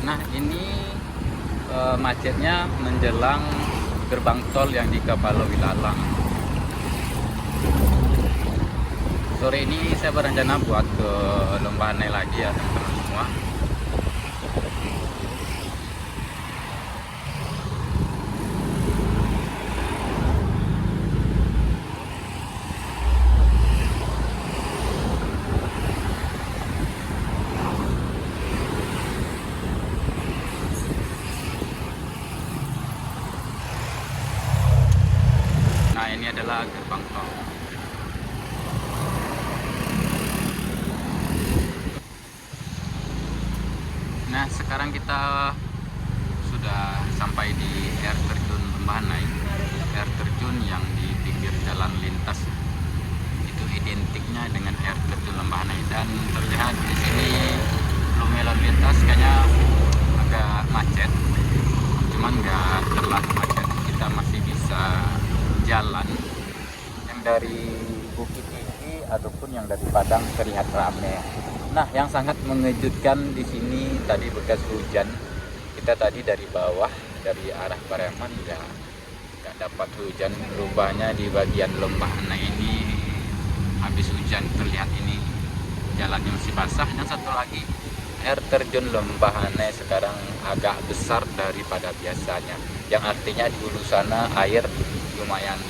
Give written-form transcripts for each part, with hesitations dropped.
Nah ini macetnya menjelang gerbang tol yang di Kapalo Wilalang. Sore ini saya berencana buat ke Lembahanai lagi ya teman-teman semua. Nah ini adalah gerbang tol. Nah sekarang kita sudah sampai di air terjun Lembahanai. Air terjun yang di pinggir jalan lintas itu identiknya dengan air terjun Lembahanai, dan terlihat di sini lumayan lalu lintas kayaknya agak macet, cuman nggak terlalu macet, kita masih bisa jalan. Yang dari Bukit Tinggi ataupun yang dari Padang terlihat ramai. Nah, yang sangat mengejutkan di sini tadi bekas hujan. Kita tadi dari bawah, dari arah Pariaman ya nggak dapat hujan. Rupanya di bagian Lembahanai ini habis hujan, terlihat ini jalannya masih basah. Dan satu lagi, air terjun Lembahanai sekarang agak besar daripada biasanya. Yang artinya di hulu sana air lumayan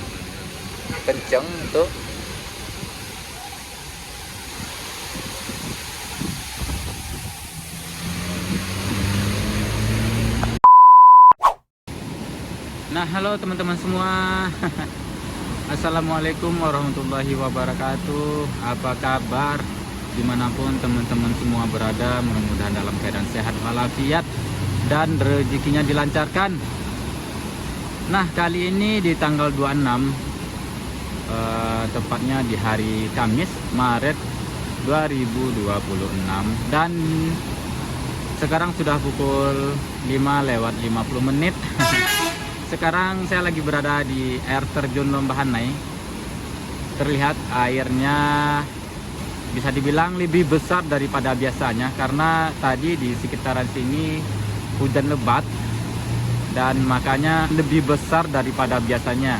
kenceng tuh. Nah, halo teman-teman semua. Assalamualaikum warahmatullahi wabarakatuh. Apa kabar? Dimanapun teman-teman semua berada, mudah-mudahan dalam keadaan sehat walafiat dan rezekinya dilancarkan. Nah, kali ini di tanggal 26, tepatnya di hari Kamis, Maret 2026, dan sekarang sudah pukul 5:50. Sekarang saya lagi berada di air terjun Lembahanai. Terlihat airnya bisa dibilang lebih besar daripada biasanya, karena tadi di sekitaran sini hujan lebat dan makanya lebih besar daripada biasanya.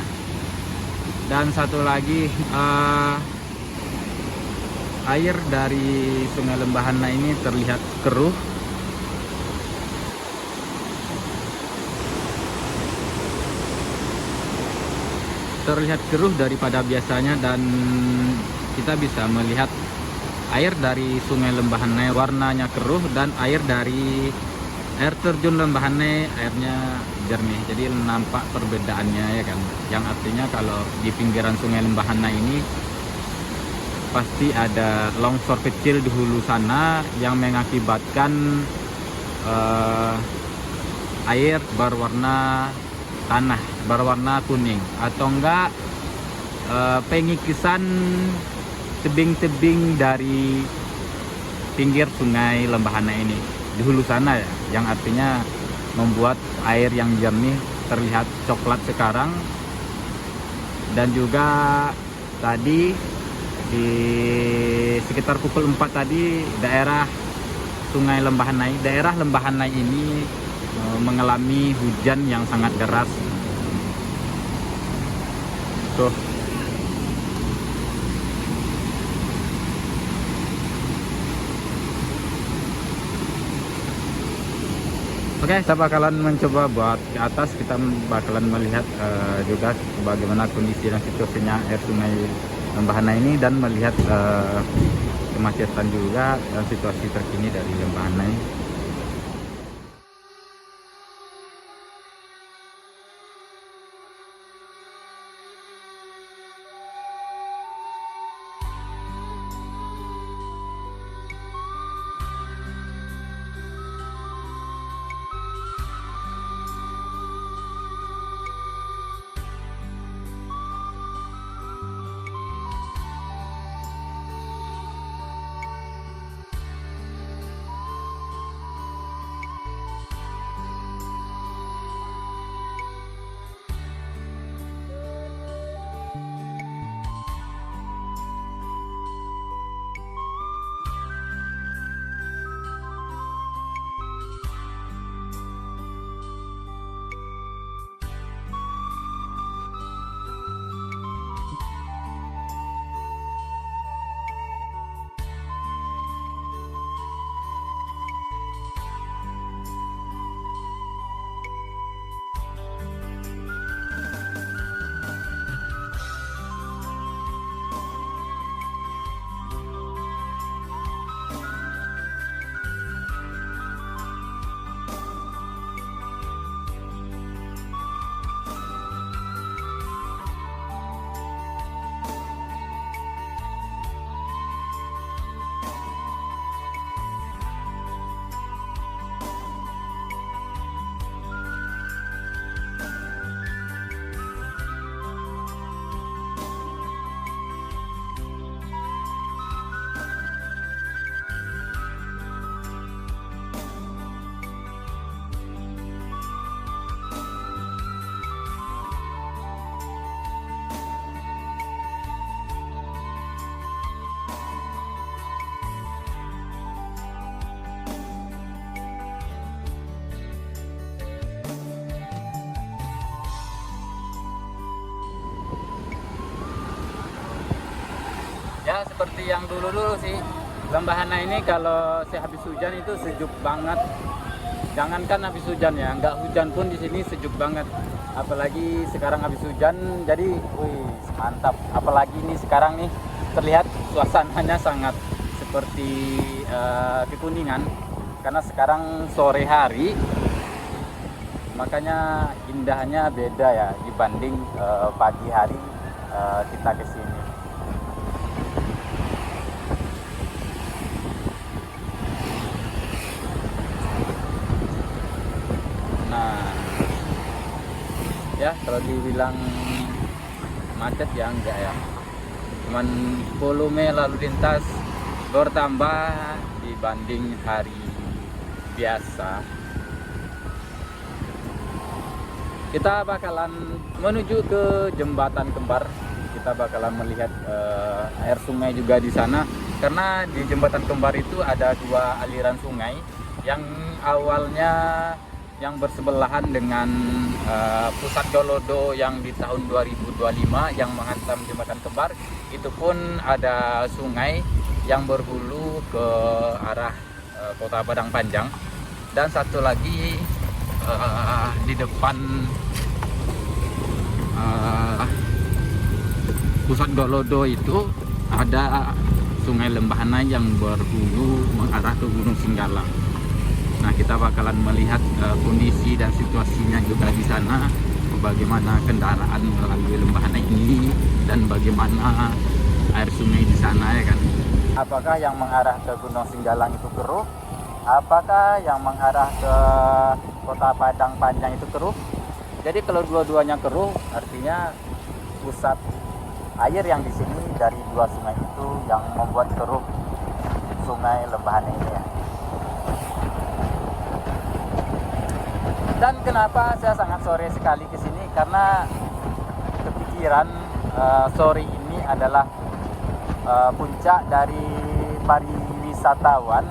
Dan satu lagi, air dari Sungai Lembahanai ini terlihat keruh. Terlihat keruh daripada biasanya, dan kita bisa melihat air dari Sungai Lembahanai warnanya keruh, dan air dari air terjun Lembahanai airnya jernih. Jadi nampak perbedaannya ya kan. Yang artinya kalau di pinggiran Sungai Lembahanai ini pasti ada longsor kecil di hulu sana yang mengakibatkan air berwarna tanah, berwarna kuning, atau enggak pengikisan tebing-tebing dari pinggir Sungai Lembahanai ini di hulu sana ya, yang artinya membuat air yang jernih terlihat coklat sekarang. Dan juga tadi di sekitar pukul 4 tadi daerah Sungai Lembahanai, daerah Lembahanai ini mengalami hujan yang sangat deras. Tuh. Oke, saya bakalan mencoba buat ke atas. Kita bakalan melihat juga bagaimana kondisi dan situasinya air Sungai Lembahanai ini, dan melihat kemacetan juga dan situasi terkini dari Lembahanai. Ya seperti yang dulu-dulu sih. Lembahana ini kalau sehabis hujan itu sejuk banget. Jangankan habis hujan ya, nggak hujan pun di sini sejuk banget. Apalagi sekarang habis hujan, jadi wih mantap. Apalagi ini sekarang nih terlihat suasananya sangat seperti kekuningan karena sekarang sore hari, makanya indahnya beda ya dibanding pagi hari kita kesini. Nah, ya kalau dibilang macet ya enggak ya. Cuman volume lalu lintas bertambah dibanding hari biasa. Kita bakalan menuju ke jembatan kembar. Kita bakalan melihat air sungai juga di sana. Karena di jembatan kembar itu ada dua aliran sungai yang awalnya yang bersebelahan dengan pusat Dolodo yang di tahun 2025 yang menghantam jembatan kembar. Itu pun ada sungai yang berhulu ke arah kota Padang Panjang, dan satu lagi di depan pusat Dolodo itu ada sungai Lembahana yang berhulu mengarah ke Gunung Singgalang. Nah, kita bakalan melihat kondisi dan situasinya juga di sana, bagaimana kendaraan melalui Lembahana ini dan bagaimana air sungai di sana ya kan. Apakah yang mengarah ke Gunung Singgalang itu keruh? Apakah yang mengarah ke kota Padang Panjang itu keruh? Jadi kalau dua-duanya keruh, artinya pusat air yang di sini dari dua sungai itu yang membuat keruh sungai Lembahana ini ya. Dan kenapa saya sangat sore sekali ke sini? Karena kepikiran sore ini adalah puncak dari pariwisatawan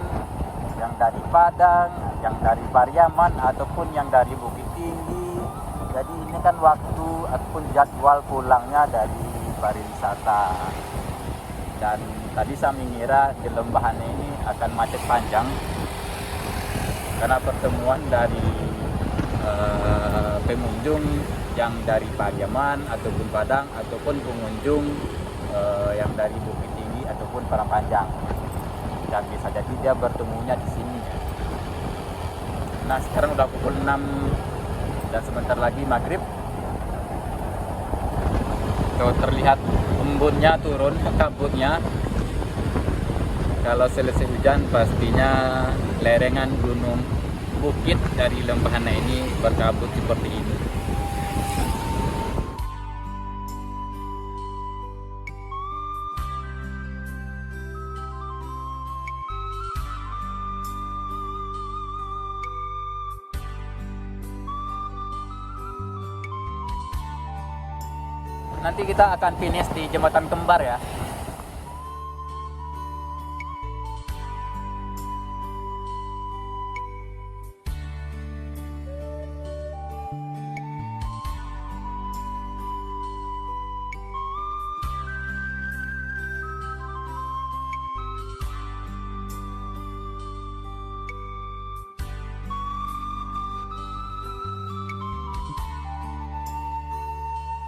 yang dari Padang, yang dari Pariaman ataupun yang dari Bukit Tinggi. Jadi ini kan waktu ataupun jadwal pulangnya dari pariwisata. Dan tadi saya mengira di Lembahana ini akan macet panjang karena pertemuan dari pengunjung yang dari Pariaman ataupun Padang ataupun pengunjung yang dari Bukit Tinggi ataupun Padang Panjang, dan bisa jadi dia bertemunya di sini. Nah, sekarang udah pukul 6 dan sebentar lagi maghrib. Kalau terlihat embunnya turun, kabutnya. Kalau selesai hujan pastinya lerengan gunung bukit dari Lembahana ini berkabut seperti ini. Nanti kita akan finish di jembatan kembar ya.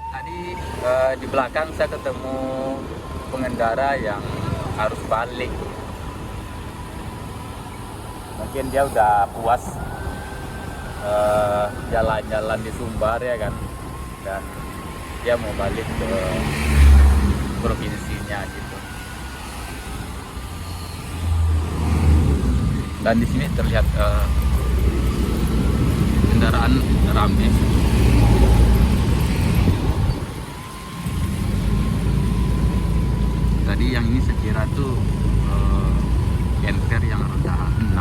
Tadi di belakang saya ketemu pengendara yang harus balik. Mungkin dia udah puas jalan-jalan di Sumbar ya kan, dan dia mau balik ke provinsinya gitu. Dan di sini terlihat kendaraan ramai. Tadi yang ini sekira tuh Canter yang roda 6.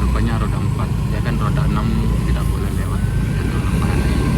Rupanya roda 4. Ya kan roda 6 tidak boleh lewat jalur Lembahana ini.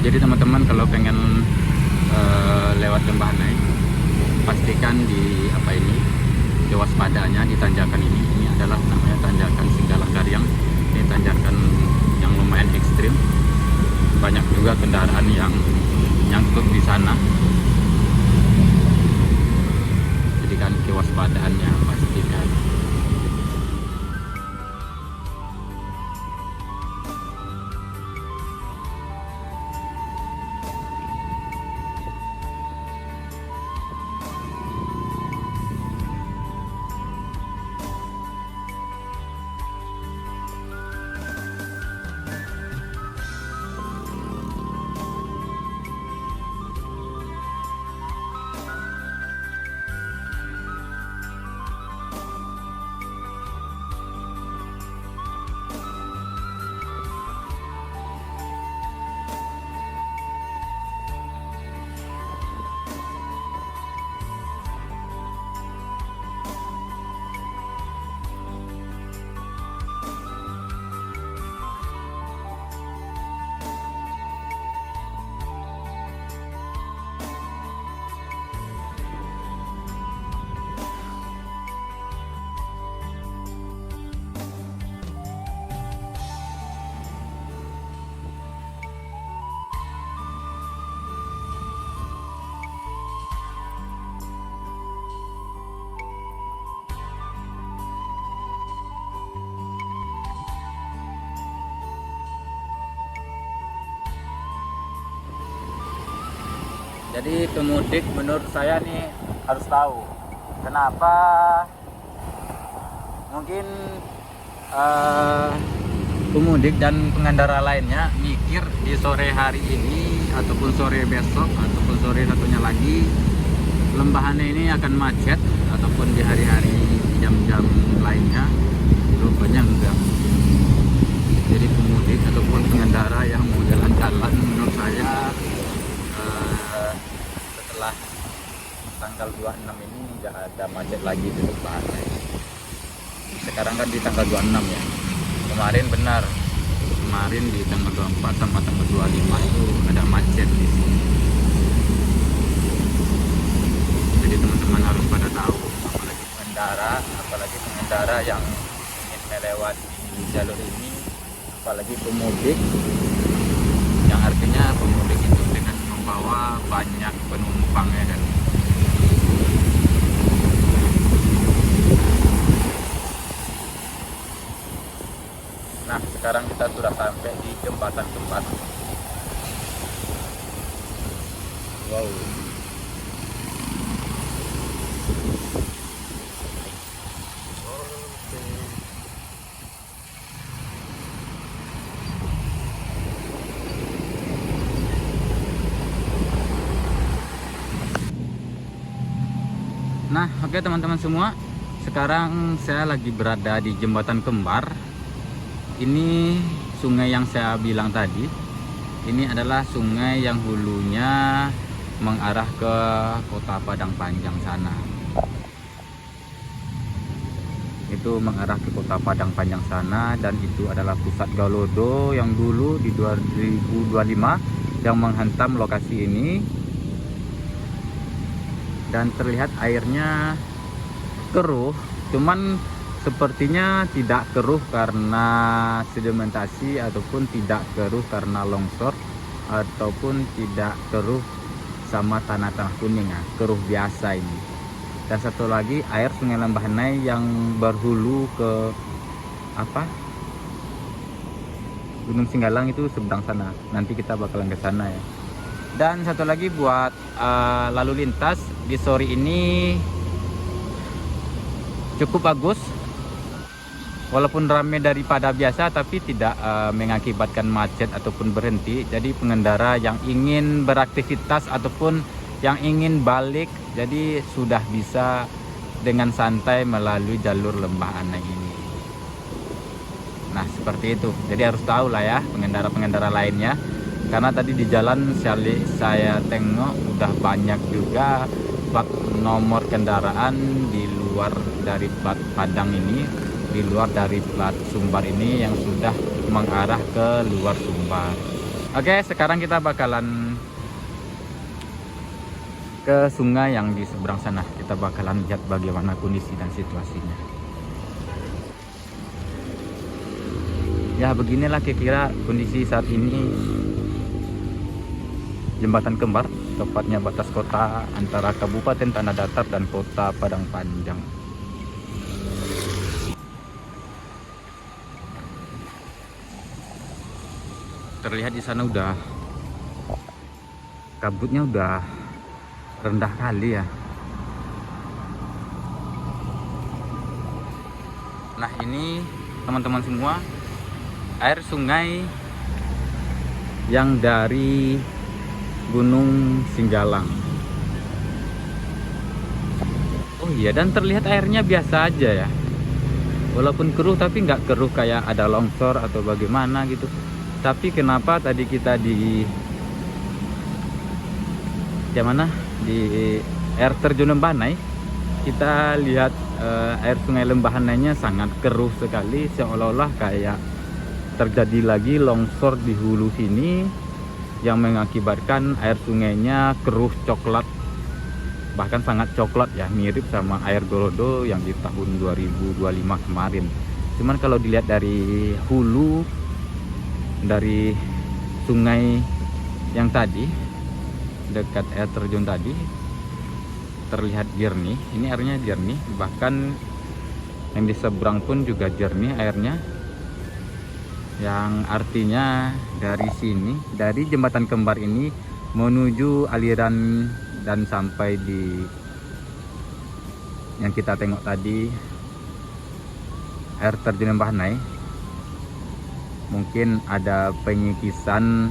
Jadi teman-teman kalau pengen lewat lembah naik, pastikan di kewaspadaannya di tanjakan ini. Ini adalah namanya tanjakan Singgalang Karyang. Ini tanjakan yang lumayan ekstrim, banyak juga kendaraan yang nyangkut di sana. Jadi kan kewaspadaannya pastikan. Jadi pemudik menurut saya nih harus tahu kenapa mungkin pemudik dan pengendara lainnya mikir di sore hari ini ataupun sore besok ataupun sore satunya lagi lembahannya ini akan macet, ataupun di hari-hari jam-jam lainnya. Rupanya enggak. Jadi pemudik ataupun pengendara yang mau jalan-jalan menurut saya setelah tanggal 26 ini nggak ada macet lagi di depan. Sekarang kan di tanggal 26 ya. Kemarin benar. Kemarin di tanggal 24 sama tanggal 25 itu ada macet di sini. Jadi teman-teman harus pada tahu, apalagi pengendara yang ingin melewati jalur ini, apalagi pemudik, yang artinya pemudik itu dengan membawa banyak penumpang ya kan. Nah, sekarang kita sudah sampai di jembatan Kembar. Wow. Nah, oke teman-teman semua, sekarang saya lagi berada di Jembatan Kembar. Ini sungai yang saya bilang tadi. Ini adalah sungai yang hulunya mengarah ke Kota Padang Panjang sana. Itu mengarah ke Kota Padang Panjang sana, dan itu adalah pusat Galodo yang dulu di 2025 yang menghantam lokasi ini. Dan terlihat airnya keruh, cuman sepertinya tidak keruh karena sedimentasi, ataupun tidak keruh karena longsor, ataupun tidak keruh sama tanah-tanah kuning ya, keruh biasa ini. Dan satu lagi, air Sungai Lembahanai yang berhulu ke Gunung Singgalang itu seberang sana. Nanti kita bakalan ke sana ya. Dan satu lagi buat lalu lintas di sore ini cukup bagus, walaupun ramai daripada biasa, tapi tidak mengakibatkan macet ataupun berhenti. Jadi pengendara yang ingin beraktivitas ataupun yang ingin balik, jadi sudah bisa dengan santai melalui jalur Lembah Anai ini. Nah seperti itu, jadi harus tahu lah ya pengendara-pengendara lainnya. Karena tadi di jalan saya tengok udah banyak juga plat nomor kendaraan di luar dari plat Padang ini, di luar dari plat Sumbar ini, yang sudah mengarah ke luar Sumbar. Oke, sekarang kita bakalan ke sungai yang di seberang sana. Kita bakalan lihat bagaimana kondisi dan situasinya. Ya, beginilah kira-kira kondisi saat ini Jembatan Kembar, tepatnya batas kota antara Kabupaten Tanah Datar dan Kota Padang Panjang. Terlihat di sana udah kabutnya udah rendah kali ya. Nah, ini teman-teman semua, air sungai yang dari Gunung Singgalang. Oh iya, dan terlihat airnya biasa aja ya, walaupun keruh tapi nggak keruh kayak ada longsor atau bagaimana gitu. Tapi kenapa tadi kita di mana di air terjun Lembahanai, kita lihat air sungai Lembahanainya sangat keruh sekali, seolah-olah kayak terjadi lagi longsor di hulu sini yang mengakibatkan air sungainya keruh coklat, bahkan sangat coklat ya, mirip sama air Gorodo yang di tahun 2025 kemarin. Cuman kalau dilihat dari hulu, dari sungai yang tadi dekat air terjun tadi, terlihat jernih. Ini airnya jernih, bahkan yang di seberang pun juga jernih airnya, yang artinya dari sini, dari Jembatan Kembar ini menuju aliran dan sampai di yang kita tengok tadi, air terjun Lembahanai, mungkin ada penyikisan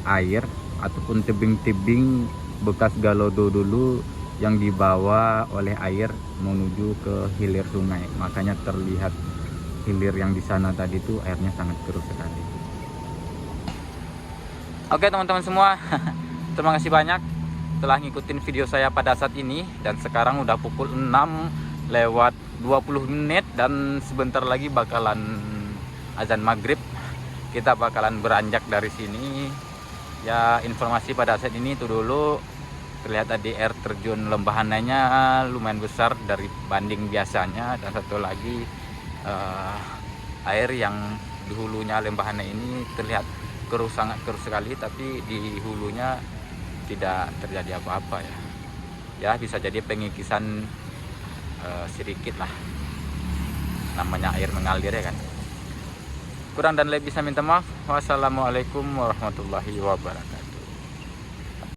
air ataupun tebing-tebing bekas galodo dulu yang dibawa oleh air menuju ke hilir sungai. Makanya terlihat hilir yang di sana tadi itu airnya sangat keruh sekali. Oke teman-teman semua, terima kasih banyak telah ngikutin video saya pada saat ini. Dan sekarang udah pukul 6:20 menit dan sebentar lagi bakalan azan maghrib. Kita bakalan beranjak dari sini. Ya, informasi pada saat ini itu dulu. Terlihat tadi air terjun Lembahanainya lumayan besar dari banding biasanya. Dan satu lagi air yang di hulunya Lembahanai ini terlihat keruh, sangat keruh sekali, tapi di hulunya tidak terjadi apa-apa ya. Ya, bisa jadi pengikisan sedikit lah, namanya air mengalir ya kan. Kurang dan lebih saya minta maaf. Wassalamualaikum warahmatullahi wabarakatuh.